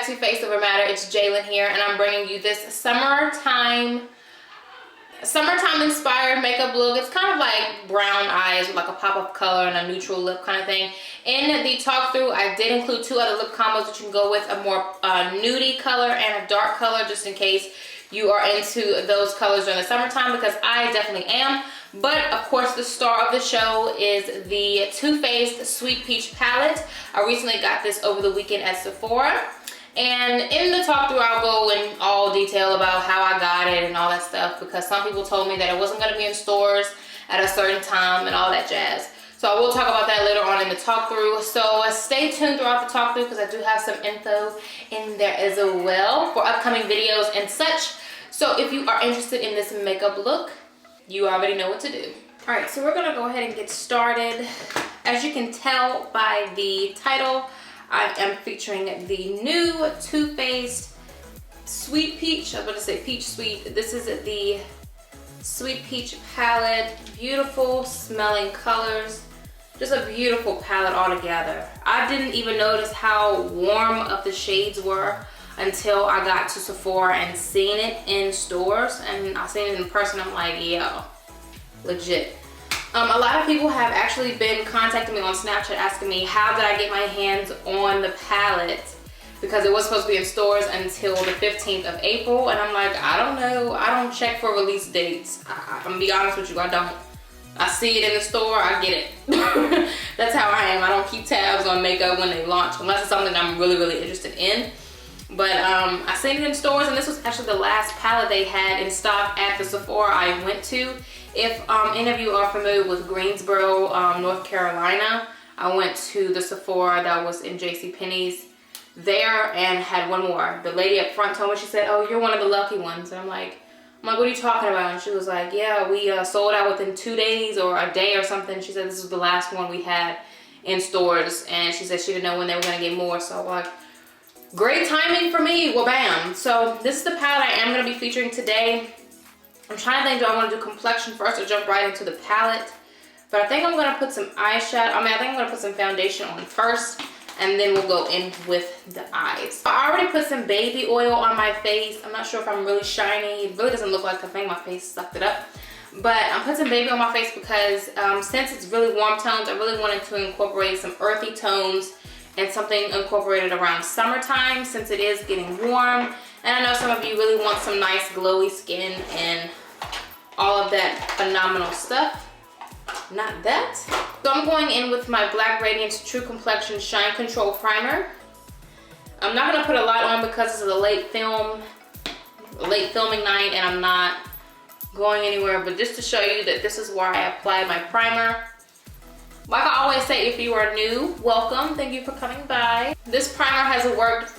back to Faceovermatter. It's Jalen here, and I'm bringing you this summertime inspired makeup look. It's kind of like brown eyes with like a pop of color and a neutral lip kind of thing. In the talk through, I did include two other lip combos that you can go with, a more nudie color and a dark color, just in case you are into those colors during the summertime, because I definitely am. But of course, the star of the show is the Too Faced Sweet Peach palette. I recently got this over the weekend at Sephora. And in the talk through, I'll go in all detail about how I got it and all that stuff, because some people told me that it wasn't going to be in stores at a certain time and all that jazz. So I will talk about that later on in the talk through. So stay tuned throughout the talk through, because I do have some info in there as well for upcoming videos and such. So if you are interested in this makeup look, you already know what to do. All right, so we're gonna go ahead and get started. As you can tell by the title, I am featuring the new Too Faced Sweet Peach. I was about to say Peach Sweet. This is the Sweet Peach palette. Beautiful smelling colors. Just a beautiful palette altogether. I didn't even notice how warm of the shades were until I got to Sephora and seen it in stores, and I seen it in person. I'm like, yo, legit. A lot of people have actually been contacting me on Snapchat asking me how did I get my hands on the palette, because it was supposed to be in stores until the 15th of April, and I'm like, I don't know. I don't check for release dates. I'm gonna be honest with you, I don't. I see it in the store, I get it. That's how I am. I don't keep tabs on makeup when they launch, unless it's something I'm really interested in. But I seen it in stores, and this was actually the last palette they had in stock at the Sephora I went to. If any of you are familiar with Greensboro, North Carolina, I went to the Sephora that was in JCPenney's there and had one more. The lady up front told me, she said, oh, you're one of the lucky ones. And I'm like, what are you talking about? And she was like, yeah, we sold out within 2 days or a day or something. She said this was the last one we had in stores, and she said she didn't know when they were gonna get more. So I'm like, great timing for me. Well, bam. So this is the palette I am going to be featuring today. I'm trying to think, do I want to do complexion first or jump right into the palette? But I think I'm going to put some eyeshadow. I think I'm going to put some foundation on first, and then we'll go in with the eyes. I already put some baby oil on my face. I'm not sure if I'm really shiny. It really doesn't look like, I think my face sucked it up. But I'm putting some baby on my face because since it's really warm tones, I really wanted to incorporate some earthy tones and something incorporated around summertime, since it is getting warm. And I know some of you really want some nice glowy skin and all of that phenomenal stuff. Not that. So I'm going in with my Black Radiance True Complexion Shine Control Primer. I'm not gonna put a lot on because this is a late filming night and I'm not going anywhere, but just to show you that this is where I apply my primer. Like I always say, if you are new, welcome. Thank you for coming by. This primer has worked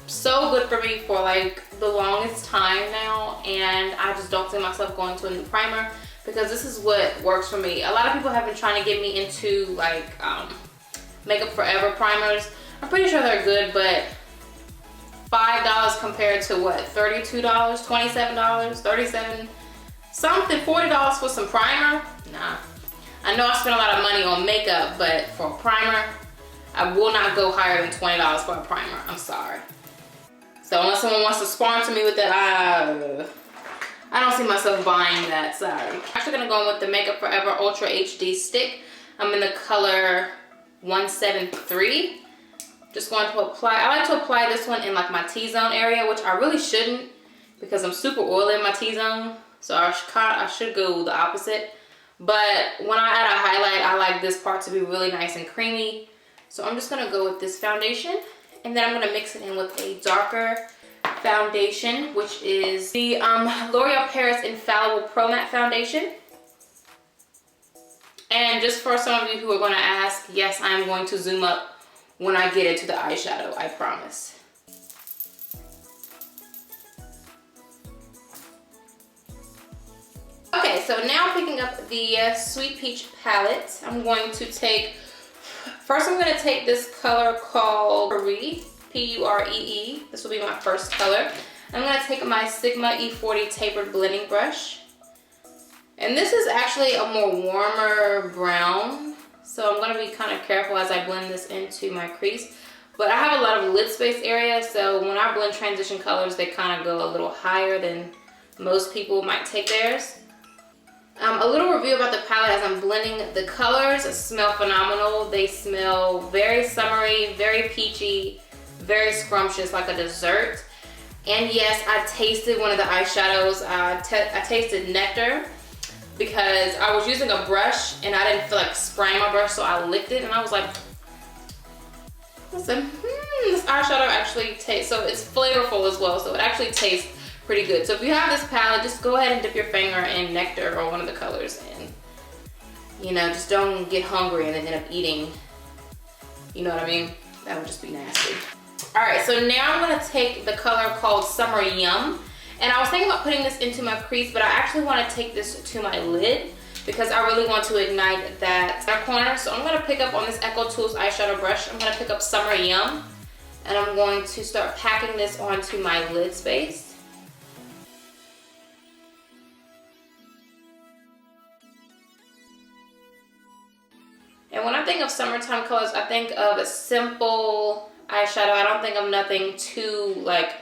so good for me for like the longest time now, and I just don't see myself going to a new primer because this is what works for me. A lot of people have been trying to get me into like Makeup Forever primers. I'm pretty sure they're good, but $5 compared to what, $32, $27, $37, something, $40 for some primer? Nah. I know I spent a lot of money on makeup, but for a primer, I will not go higher than $20 for a primer. I'm sorry. So unless someone wants to sponsor me with that, I don't see myself buying that, sorry. I'm actually gonna go in with the Makeup Forever Ultra HD stick. I'm in the color 173. Just going to apply, I like to apply this one in like my T-zone area, which I really shouldn't because I'm super oily in my T-zone. So I should go the opposite. But when I add a highlight, I like this part to be really nice and creamy. So I'm just gonna go with this foundation, and then I'm gonna mix it in with a darker foundation, which is the L'Oreal Paris Infallible Pro Matte Foundation. And just for some of you who are gonna ask, yes, I'm going to zoom up when I get into the eyeshadow, I promise. Okay, so now picking up the Sweet Peach palette, I'm going to take, first I'm going to take this color called Puree, P-U-R-E-E. This will be my first color. I'm going to take my Sigma E40 tapered blending brush. And this is actually a more warmer brown, so I'm going to be kind of careful as I blend this into my crease. But I have a lot of lid space area, so when I blend transition colors, they kind of go a little higher than most people might take theirs. A little review about the palette as I'm blending. The colors smell phenomenal. They smell very summery, very peachy, very scrumptious, like a dessert. And yes, I tasted one of the eyeshadows. I tasted Nectar because I was using a brush and I didn't feel like spraying my brush, so I licked it and I was like, listen, this eyeshadow actually tastes, so it's flavorful as well, so it actually tastes pretty good. So if you have this palette, just go ahead and dip your finger in Nectar or one of the colors and, you know, just don't get hungry and then end up eating, you know what I mean? That would just be nasty. All right, so now I'm gonna take the color called Summer Yum, and I was thinking about putting this into my crease, but I actually wanna take this to my lid because I really want to ignite that inner corner. So I'm gonna pick up on this Echo Tools eyeshadow brush, I'm gonna pick up Summer Yum, and I'm going to start packing this onto my lid space. And when I think of summertime colors, I think of a simple eyeshadow. I don't think of nothing too like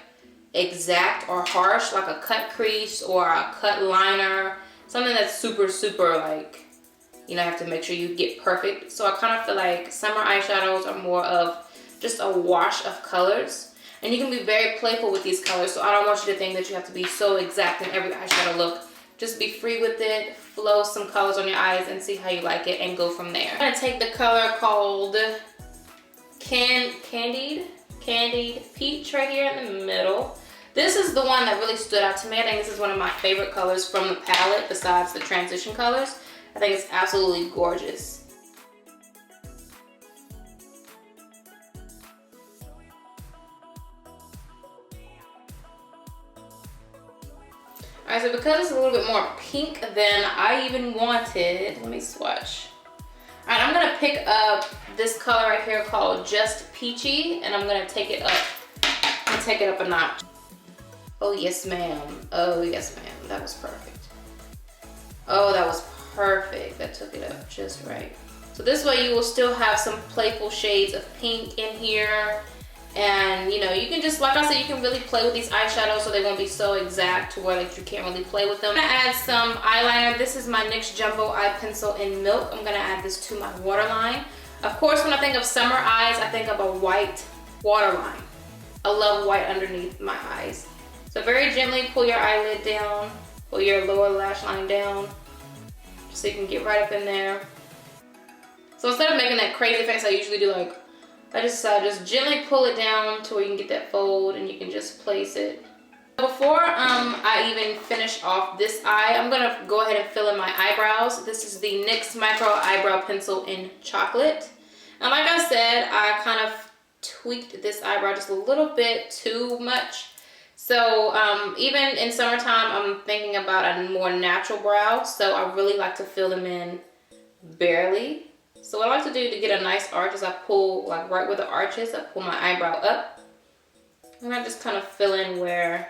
exact or harsh, like a cut crease or a cut liner. Something that's super, super like, you know, have to make sure you get perfect. So I kind of feel like summer eyeshadows are more of just a wash of colors. And you can be very playful with these colors. So I don't want you to think that you have to be so exact in every eyeshadow look. Just be free with it, flow some colors on your eyes and see how you like it and go from there. I'm gonna take the color called Candied Peach right here in the middle. This is the one that really stood out to me. I think this is one of my favorite colors from the palette besides the transition colors. I think it's absolutely gorgeous. Alright, so because it's a little bit more pink than I even wanted, let me swatch. Alright, I'm gonna pick up this color right here called Just Peachy, and I'm gonna take it up. I'm gonna take it up a notch. Oh yes ma'am, oh yes ma'am, that was perfect. Oh, that was perfect, that took it up just right. So this way you will still have some playful shades of pink in here. And you know, you can just, like I said, you can really play with these eyeshadows so they won't be so exact to where like you can't really play with them. I'm gonna add some eyeliner. This is my NYX Jumbo Eye Pencil in Milk. I'm gonna add this to my waterline. Of course, when I think of summer eyes, I think of a white waterline. I love white underneath my eyes. So very gently pull your eyelid down, pull your lower lash line down, just so you can get right up in there. So instead of making that crazy face I usually do, like, I just gently pull it down to where you can get that fold and you can just place it. Before I even finish off this eye, I'm gonna go ahead and fill in my eyebrows. This is the NYX Micro Eyebrow Pencil in Chocolate. And like I said, I kind of tweaked this eyebrow just a little bit too much. So even in summertime, I'm thinking about a more natural brow. So I really like to fill them in barely. So what I like to do to get a nice arch is I pull, like right where the arch is, I pull my eyebrow up. And I just kind of fill in where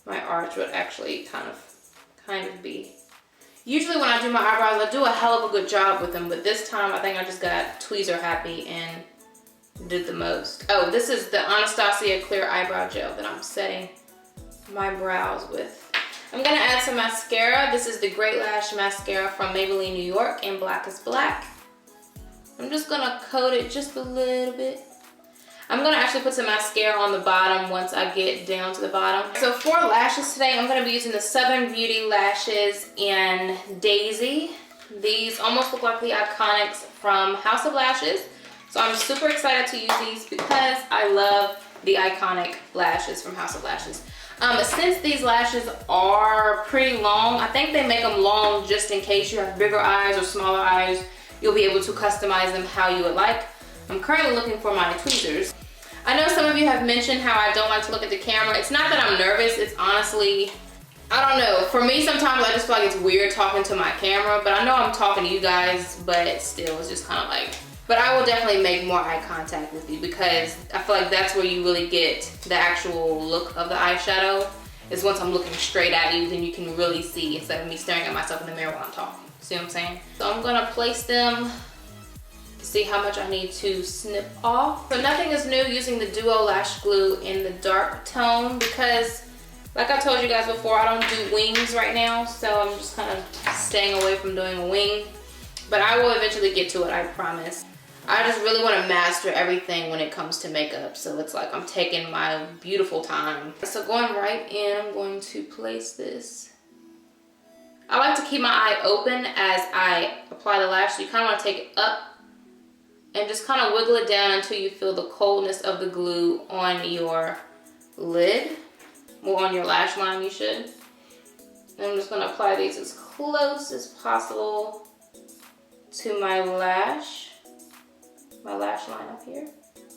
my arch would actually kind of be. Usually when I do my eyebrows, I do a hell of a good job with them, but this time I think I just got tweezer happy and did the most. Oh, this is the Anastasia Clear Eyebrow Gel that I'm setting my brows with. I'm gonna add some mascara. This is the Great Lash Mascara from Maybelline New York in Black is Black. I'm just gonna coat it just a little bit. I'm gonna actually put some mascara on the bottom once I get down to the bottom. So for lashes today, I'm gonna be using the Southern Beauty lashes in Daisy. These almost look like the Iconics from House of Lashes. So I'm super excited to use these because I love the Iconic lashes from House of Lashes. Since these lashes are pretty long, I think they make them long just in case you have bigger eyes or smaller eyes. You'll be able to customize them how you would like. I'm currently looking for my tweezers. I know some of you have mentioned how I don't like to look at the camera. It's not that I'm nervous, it's honestly, I don't know. For me, sometimes I just feel like it's weird talking to my camera, but I know I'm talking to you guys, but still, it's just kind of like, but I will definitely make more eye contact with you because I feel like that's where you really get the actual look of the eyeshadow, is once I'm looking straight at you, then you can really see instead of me staring at myself in the mirror while I'm talking. See what I'm saying? So I'm gonna place them see how much I need to snip off. So nothing is new using the Duo Lash Glue in the dark tone because, like I told you guys before, I don't do wings right now, so I'm just kind of staying away from doing a wing. But I will eventually get to it, I promise. I just really want to master everything when it comes to makeup, so it's like I'm taking my beautiful time. So going right in, I'm going to place this. I like to keep my eye open as I apply the lash, so you kind of want to take it up and just kind of wiggle it down until you feel the coldness of the glue on your lid, or on your lash line, you should. And I'm just going to apply these as close as possible to my lash line up here.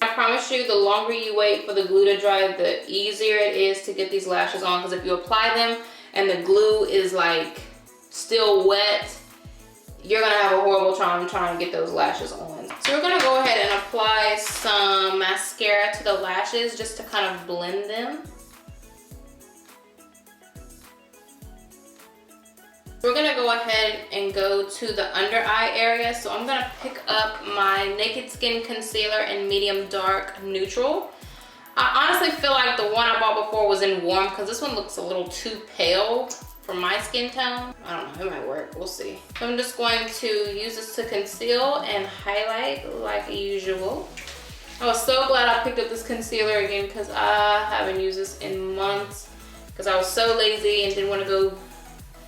I promise you, the longer you wait for the glue to dry, the easier it is to get these lashes on, because if you apply them and the glue is like still wet, you're gonna have a horrible time trying to get those lashes on. So we're gonna go ahead and apply some mascara to the lashes just to kind of blend them. We're gonna go ahead and go to the under eye area. So I'm gonna pick up my Naked Skin Concealer in medium dark neutral. I honestly feel like the one I bought before was in warm because this one looks a little too pale for my skin tone. I don't know, it might work, we'll see. So I'm just going to use this to conceal and highlight like usual. I was so glad I picked up this concealer again because I haven't used this in months because I was so lazy and didn't want to go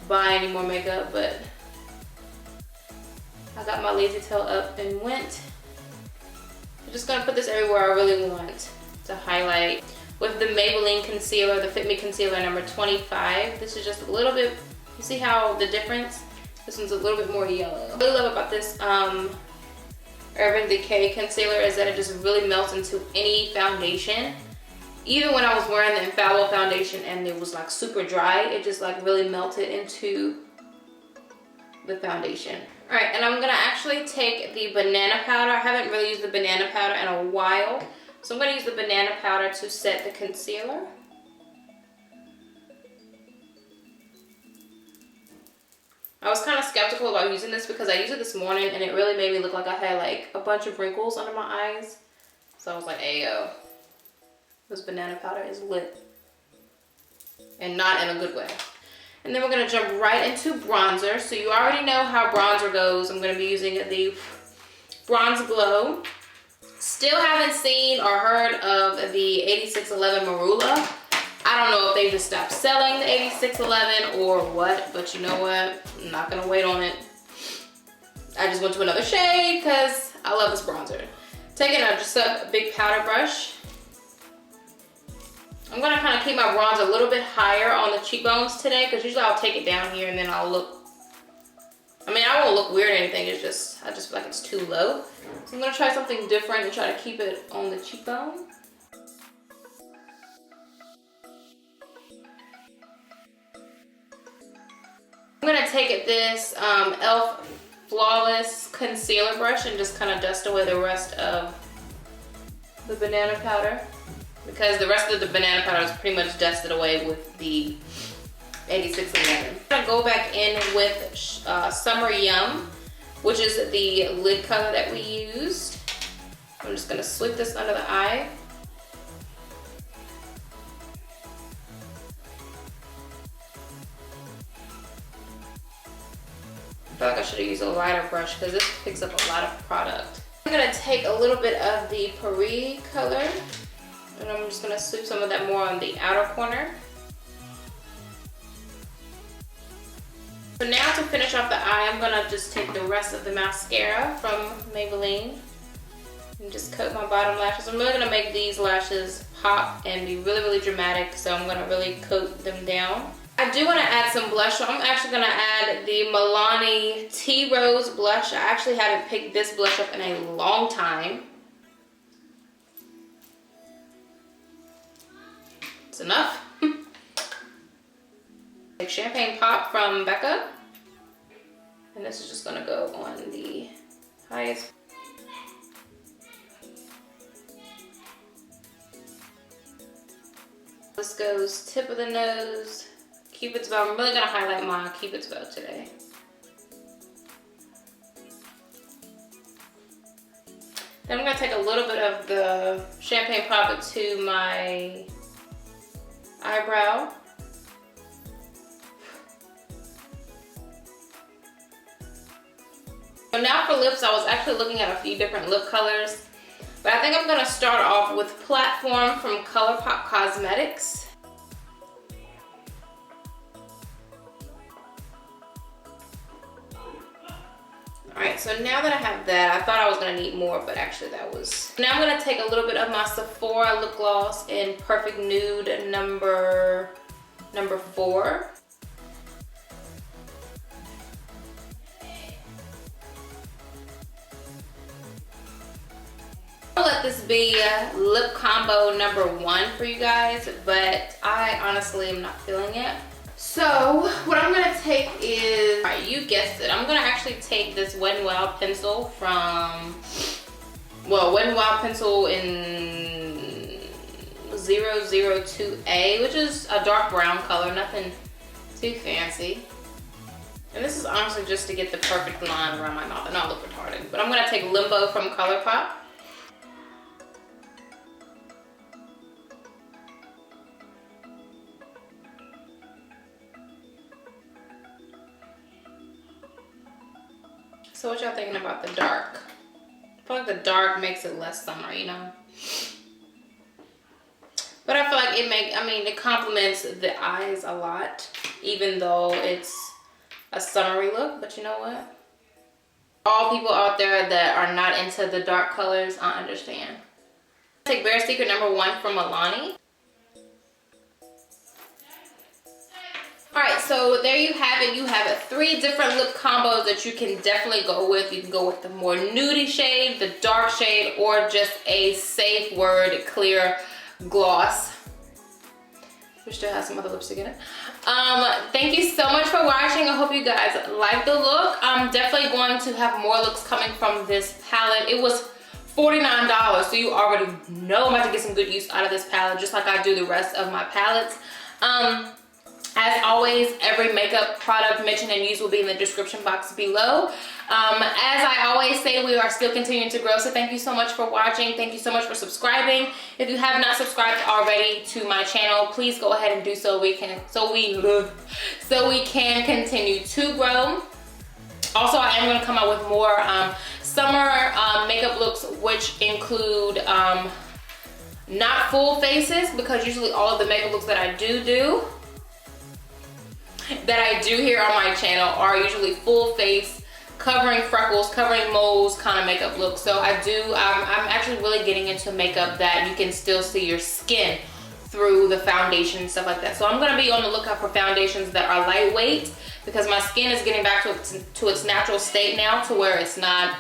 buy any more makeup, but I got my lazy tail up and went. I'm just gonna put this everywhere I really want to highlight with the Maybelline Concealer, the Fit Me Concealer number 25. This is just a little bit, you see how the difference? This one's a little bit more yellow. What I really love about this Urban Decay concealer is that it just really melts into any foundation. Even when I was wearing the Infallible foundation and it was like super dry, it just like really melted into the foundation. All right, and I'm gonna actually take the banana powder. I haven't really used the banana powder in a while. So I'm gonna use the banana powder to set the concealer. I was kind of skeptical about using this because I used it this morning and it really made me look like I had like a bunch of wrinkles under my eyes. So I was like, ayo. This banana powder is lit, and not in a good way. And then we're gonna jump right into bronzer. So you already know how bronzer goes. I'm gonna be using the Bronze Glow. Still haven't seen or heard of the 8611 Marula. I don't know if they just stopped selling the 8611 or what, but you know what? I'm not gonna wait on it. I just went to another shade because I love this bronzer. Taking just a big powder brush. I'm gonna kind of keep my bronzer a little bit higher on the cheekbones today because usually I'll take it down here and then I'll look, I mean, I won't look weird or anything, it's just, I just feel like it's too low. So I'm gonna try something different and try to keep it on the cheekbone. I'm gonna take this e.l.f. Flawless Concealer brush and just kind of dust away the rest of the banana powder, because the rest of the banana powder is pretty much dusted away with the 8611. I'm gonna go back in with Summer Yum, which is the lid color that we used. I'm just gonna sweep this under the eye. I feel like I should have used a lighter brush because this picks up a lot of product. I'm gonna take a little bit of the Paris color and I'm just gonna sweep some of that more on the outer corner. So now to finish off the eye, I'm gonna just take the rest of the mascara from Maybelline and just coat my bottom lashes. I'm really gonna make these lashes pop and be really, really dramatic, so I'm gonna really coat them down. I do want to add some blush, so I'm actually going to add the Milani Tea Rose blush. I actually haven't picked this blush up in a long time. It's enough. Take Champagne Pop from Becca. And this is just going to go on the highest. This goes tip of the nose. Cupid's bow. I'm really going to highlight my Cupid's bow today. Then I'm gonna take a little bit of the champagne pop to my eyebrow. So now for lips, I was actually looking at a few different lip colors, but I think I'm gonna start off with Platform from ColourPop Cosmetics. Alright, so now that I have that, I thought I was gonna need more, but actually that was... Now I'm gonna take a little bit of my Sephora lip gloss in Perfect Nude number 4. I'll let this be lip combo number 1 for you guys, but I honestly am not feeling it. So what I'm gonna take is, alright, you guessed it, I'm gonna actually take this Wet n Wild pencil from, well, Wet n Wild pencil in 002A, which is a dark brown color, nothing too fancy. And this is honestly just to get the perfect line around my mouth and not look retarded. But I'm gonna take Limbo from ColourPop. So what y'all thinking about the dark? I feel like the dark makes it less summer, you know? But I feel like it complements the eyes a lot, even though it's a summery look. But you know what? All people out there that are not into the dark colors, I understand. Take Bare Secret number 1 from Milani. Alright, so there you have it. You have 3 different lip combos that you can definitely go with. You can go with the more nudie shade, the dark shade, or just a safe word clear gloss. We still have some other lipstick in it. Thank you so much for watching. I hope you guys like the look. I'm definitely going to have more looks coming from this palette. It was $49, so you already know I'm about to get some good use out of this palette, just like I do the rest of my palettes. As always, every makeup product mentioned and used will be in the description box below. As I always say, we are still continuing to grow, so thank you so much for watching. Thank you so much for subscribing. If you have not subscribed already to my channel, please go ahead and do so. So we can continue to grow. Also, I am going to come out with more summer makeup looks, which include not full faces, because usually all of the makeup looks that I do here on my channel are usually full face, covering freckles, covering moles kind of makeup looks. So I'm actually really getting into makeup that you can still see your skin through the foundation and stuff like that. So I'm gonna be on the lookout for foundations that are lightweight, because my skin is getting back to its natural state now, to where it's not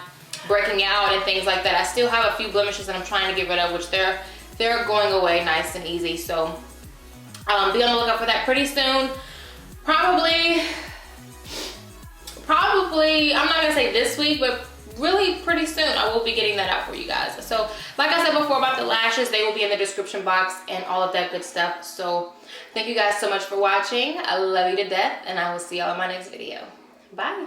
breaking out and things like that. I still have a few blemishes that I'm trying to get rid of, which they're going away nice and easy. So be on the lookout for that pretty soon. Probably, I'm not gonna say this week, but really pretty soon I will be getting that out for you guys. So like I said before about the lashes, they will be in the description box and all of that good stuff. So thank you guys so much for watching. I love you to death, and I will see y'all in my next video. Bye.